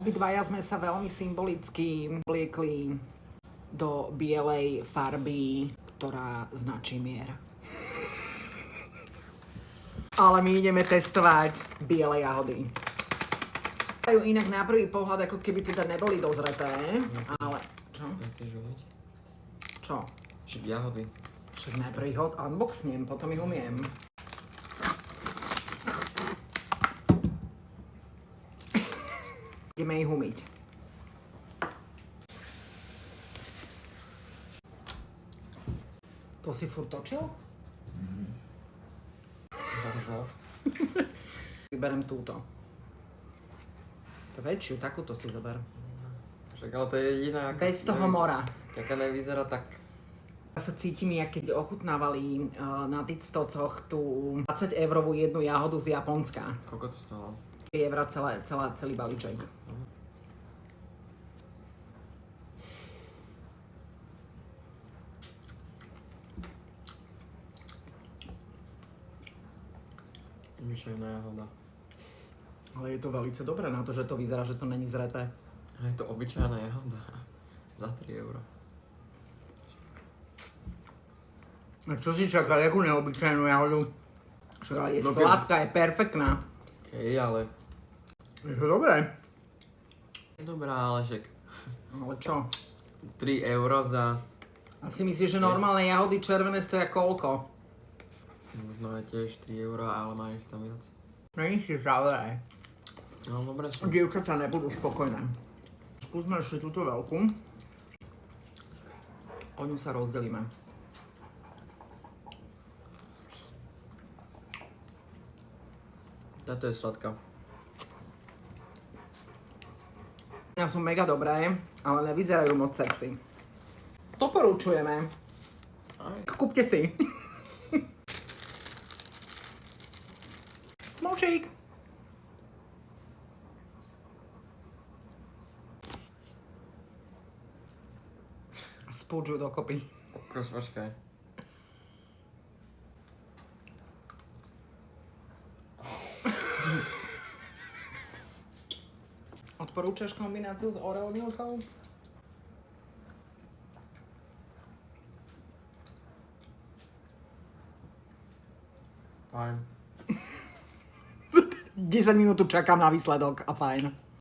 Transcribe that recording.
Obidvaja sme sa veľmi symbolicky vliekli do bielej farby, ktorá značí mier. Ale my ideme testovať biele jahody. Inak na prvý pohľad, ako keby teda neboli dozreté, ale... Čo? Nechceš umiť? Čo? Však jahody. Však najprv ich unboxnem, potom ich umiem. Ideme ich umyť. To si furt točil? Vyberem túto. To väčšiu, takúto si zober. Však ale to je jediná... Bez toho mora. Jaká nevyzerá tak... Ja sa cítim, jak keď ochutnávali na TikTokoch tú 20 eurovú jednu jahodu z Japonska. Koľko to stalo? 3 eurá celý balíček. Obyčajná jahoda. Ale je to veľmi dobré na to, že to vyzerá, že to není zreté. A je to obyčajná jahoda. Za 3 euro. A čo si čakal, jakú neobyčajnú jahodu? Však ale je sladká, je perfektná. Okej, ale... Je to dobré. Je dobrá, ale však... Ale čo? 3 euro za... Asi myslíš, že normálne jahody červené stoja koľko? Možno aj tiež 3 euro, ale máš tam viac. Není si zavraj. No, dobre sú. Dievčatá nebudú spokojné. Skúsme ešte túto veľkú. O ňu sa rozdelíme. Táto je sladká. Ja sú mega dobré, ale nevyzerajú moc sexy. Doporučujeme. Kúpte si. Smočík. Spúčujú dokopy. Kokos, počkaj. Odporúčaš kombináciu s Oreo milkou? Fajn. 10 minút tu čakám na výsledok a fajn.